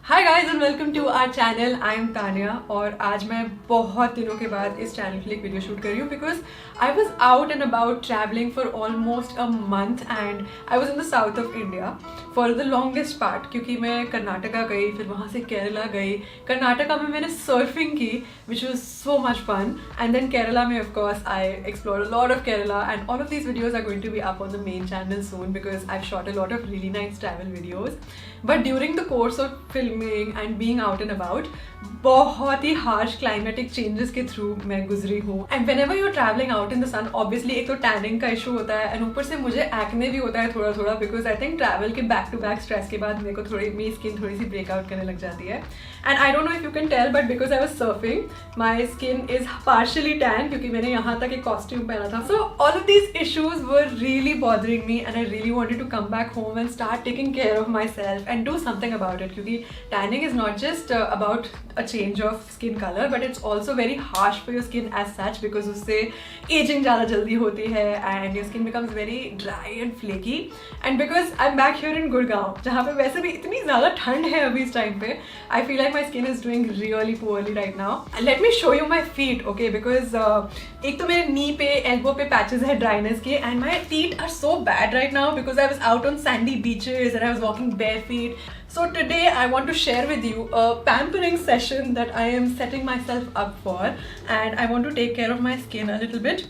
Hi guys and welcome to our channel. I am Tania और आज मैं बहुत दिनों के बाद इस चैनल के लिए एक वीडियो शूट कर रही हूँ because I was out and about travelling for almost a month and I was in the south of India for the longest part, क्योंकि मैं कर्नाटका गई, फिर वहाँ से केरला गई। कर्नाटका में मैंने सर्फिंग की which was so much fun, and then Kerala में of course I explore a lot of Kerala and all of these videos are going to be up on the main channel soon because I shot a lot of really nice travel videos. But during the course of filming and being out and about बहुत ही harsh climatic changes के through मैं गुजरी हूँ। And whenever you are travelling out in the sun, obviously एक तो tanning का issue होता है एंड ऊपर से मुझे एक्ने भी होता है थोड़ा थोड़ा बिकॉज आई थिंक ट्रैवल के बैक टू बैक स्ट्रेस के बाद मेरे को मेरी स्किन थोड़ी सी ब्रेकआउट करने लग जाती है। And I don't know if you can tell but because I was surfing my skin is partially tan क्योंकि मैंने यहाँ तक एक कॉस्ट्यूम पहना था। So all of these issues were really bothering me and I really wanted to come back home and start taking care of myself and do something about it, क्योंकि tanning is not just about a change of skin color but it's also very harsh for your skin as such because उससे aging ज़्यादा जल्दी होती है and your skin becomes very dry and flaky and because I'm back here in Gurgaon जहाँ पे वैसे भी इतनी ज़्यादा ठंड है अभी इस टाइम पे, I feel like my skin is doing really poorly right now. Let me show you my feet, okay, because एक तो मेरे knee पे elbow पे patches है dryness के and my feet are so bad right now because I was out on sandy beaches and I was walking bare feet. So today I want to share with you a pampering session that I am setting myself up for and I want to take care of my skin a little bit.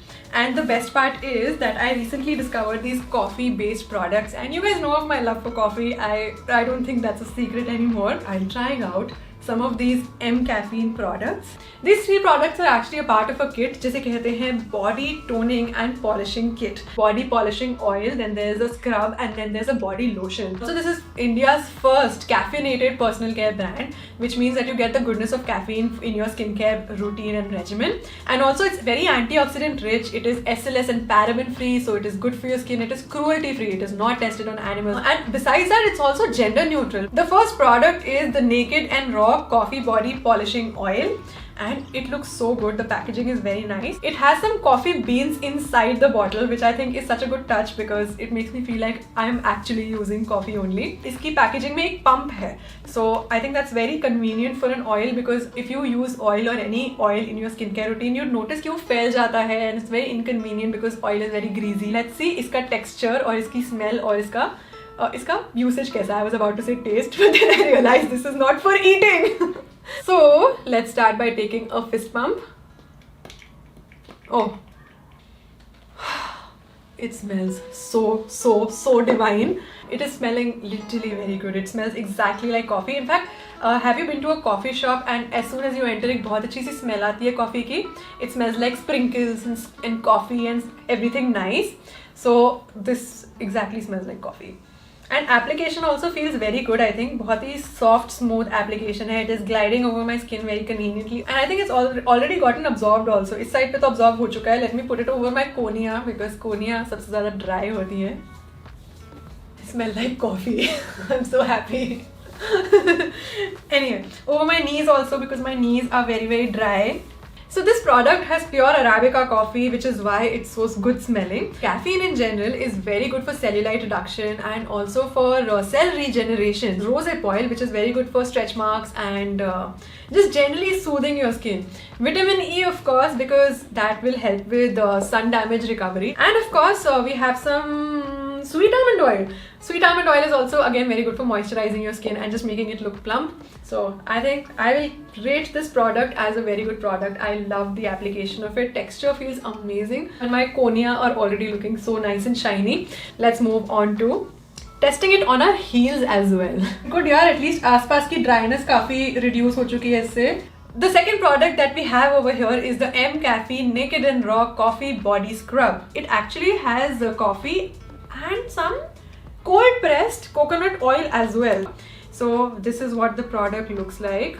And the best part is that I recently discovered these coffee based products and you guys know of my love for coffee. I don't think that's a secret anymore. I'm trying out some of these M caffeine products. These three products are actually a part of a kit जिसे कहते हैं body toning and polishing kit. Body polishing oil, then there's a scrub and then there's a body lotion. So this is India's first caffeinated personal care brand, which means that you get the goodness of caffeine in your skincare routine and regimen. And also it's very antioxidant rich. It is SLS and paraben free, so it is good for your skin. It is cruelty free. It is not tested on animals. And besides that, it's also gender neutral. The first product is the Naked and Raw Coffee Body Polishing Oil and it looks so good. The packaging is very nice. It has some coffee beans inside the bottle which I think is such a good touch because it makes me feel like I am actually using coffee only. इसकी packaging में एक pump है, so I think that's very convenient for an oil because if you use oil or any oil in your skincare routine you'd notice कि वो फैल जाता है and it's very inconvenient because oil is very greasy. Let's see इसका texture और इसकी smell और इसका usage कैसा है. I was about to say taste but then I realized this is not for eating. So let's start by taking a fist pump. Oh, it smells so divine. It is smelling literally very good. It smells exactly like coffee. In fact, have you been to a coffee shop and as soon as you enter एक बहुत अच्छी सी smell आती है coffee की. It smells like sprinkles and coffee and everything nice. So this exactly smells like coffee. And application also feels very good. I think बहुत ही soft smooth application है. It is gliding over my skin very conveniently and I think it's already gotten absorbed also. इस side पे तो absorb हो चुका है. Let me put it over my cornea because cornea सबसे ज़्यादा dry होती है. I smell like coffee. I'm so happy. Anyway, over my knees also because my knees are very dry. So this product has pure Arabica coffee which is why it's so good smelling. Caffeine in general is very good for cellulite reduction and also for cell regeneration. Rosehip oil which is very good for stretch marks and just generally soothing your skin. Vitamin E of course because that will help with sun damage recovery. And of course we have some sweet almond oil. Sweet almond oil is also again very good for moisturizing your skin and just making it look plump. So I think I will rate this product as a very good product. I love the application of it. Texture feels amazing and my cornea are already looking so nice and shiny. Let's move on to testing it on our heels as well. Good यार, at least आसपास की dryness काफी reduce हो चुकी है इससे. The second product that we have over here is the M Caffeine Naked and Raw Coffee Body Scrub. It actually has coffee and some cold pressed coconut oil as well. So this is what the product looks like.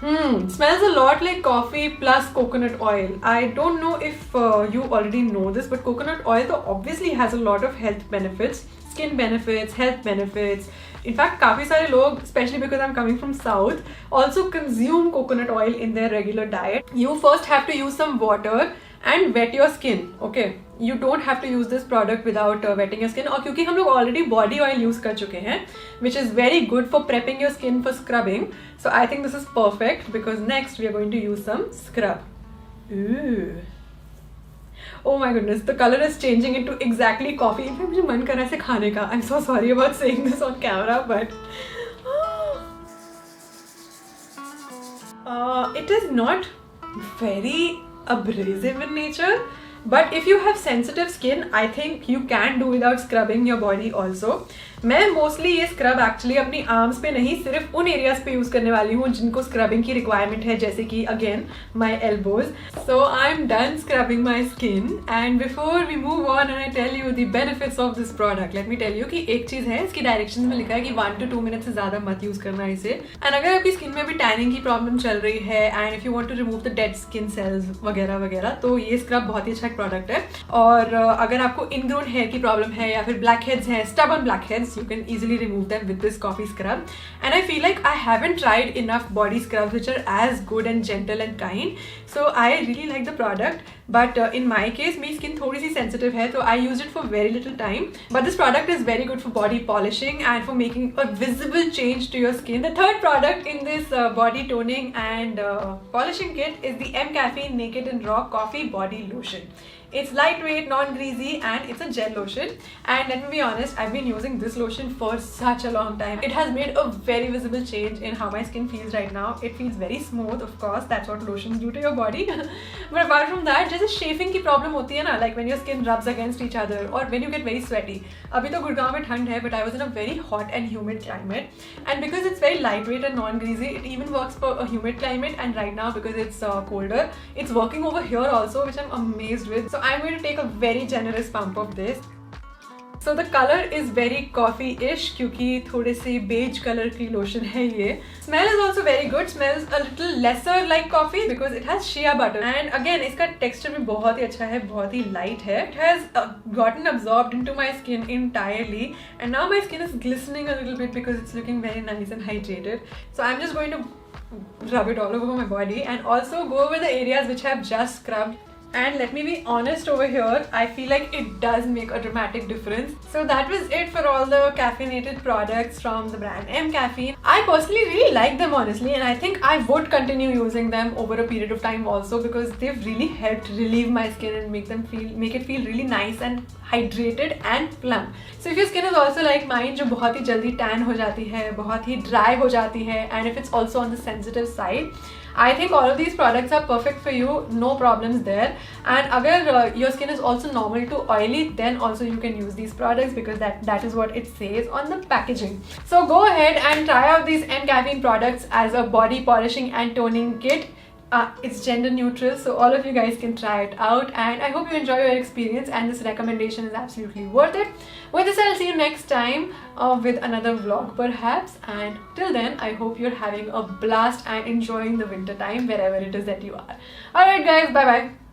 Smells a lot like coffee plus coconut oil. I don't know if you already know this, but coconut oil though obviously has a lot of health benefits, skin benefits, health benefits. In fact, काफी सारे लोग, especially because I'm coming from South, also consume coconut oil in their regular diet. You first have to use some water and wet your skin. Okay, you don't have to use this product without wetting your skin. और क्योंकि हम लोग already body oil use कर चुके हैं, which is very good for prepping your skin for scrubbing, so I think this is perfect because next we are going to use some scrub. Ooh. Oh my goodness, the color is changing into exactly coffee. In fact, मुझे मन कर रहा है इसे खाने का. I'm so sorry about saying this on camera, but it is not very abrasive in nature, but if you have sensitive skin, I think you can do without scrubbing your body also. मैं mostly ये scrub actually अपनी arms पे नहीं, सिर्फ उन areas पे use करने वाली हूँ जिनको स्क्रबिंग की रिक्वायरमेंट है, जैसे कि again my elbows. So I am done scrubbing my skin and before we move on and I tell you the benefits of this product, let me tell you कि एक चीज है, इसकी डायरेक्शन में लिखा है कि 1 to 2 मिनट से ज्यादा मत यूज करना इसे. एंड अगर आपकी स्किन में भी टैनिंग की प्रॉब्लम चल रही है and if you want to remove the dead skin cells वगैरह वगैरह, तो ये स्क्रब बहुत ही अच्छा प्रोडक्ट है. और अगर आपको इनग्रोन हेयर की प्रॉब्लम है या फिर ब्लैक हेड्स हैं, stubborn black heads, you can easily remove them with this coffee scrub. And I feel like I haven't tried enough body scrubs which are as good and gentle and kind, so I really like the product. But in my case, मेरी skin थोड़ी सी sensitive है, तो I used it for very little time. But this product is very good for body polishing and for making a visible change to your skin. The third product in this body toning and polishing kit is the M Caffeine Naked and Raw Coffee Body Lotion. It's lightweight, non-greasy, and it's a gel lotion. And let me be honest, I've been using this lotion for such a long time. It has made a very visible change in how my skin feels right now. It feels very smooth, of course. That's what lotions do to your body. But apart from that, जैसे shaving की problem होती है ना, like when your skin rubs against each other or when you get very sweaty. अभी तो गुड़गांव में ठंड है, but I was in a very hot and humid climate. And because it's very lightweight and non-greasy, it even works for a humid climate. And right now, because it's colder, it's working over here also, which I'm amazed with. So I'm going to take a very generous pump of this. So the color is very coffee-ish क्योंकि थोड़े से beige color की lotion है ये. Smell is also very good. Smells a little lesser like coffee because it has shea butter. And again इसका texture भी बहुत ही अच्छा है, बहुत ही light है. It has gotten absorbed into my skin entirely, and now my skin is glistening a little bit because it's looking very nice and hydrated. So I'm just going to rub it all over my body and also go over the areas which I have just scrubbed. And let me be honest over here, I feel like it does make a dramatic difference. So that was it for all the caffeinated products from the brand M Caffeine. I personally really like them honestly, and I think I would continue using them over a period of time also because they've really helped relieve my skin and make it feel really nice and hydrated and plump. So if your skin is also like mine, जो बहुत ही जल्दी tan हो जाती है, बहुत ही dry हो जाती है, and if it's also on the sensitive side, I think all of these products are perfect for you, no problems there. And agar your skin is also normal to oily, then also you can use these products because that is what it says on the packaging. So go ahead and try out these M Caffeine products as a body polishing and toning kit. It's gender neutral, so all of you guys can try it out, and I hope you enjoy your experience and this recommendation is absolutely worth it. With this, I'll see you next time with another vlog perhaps, and till then I hope you're having a blast and enjoying the winter time wherever it is that you are. Alright guys, bye bye.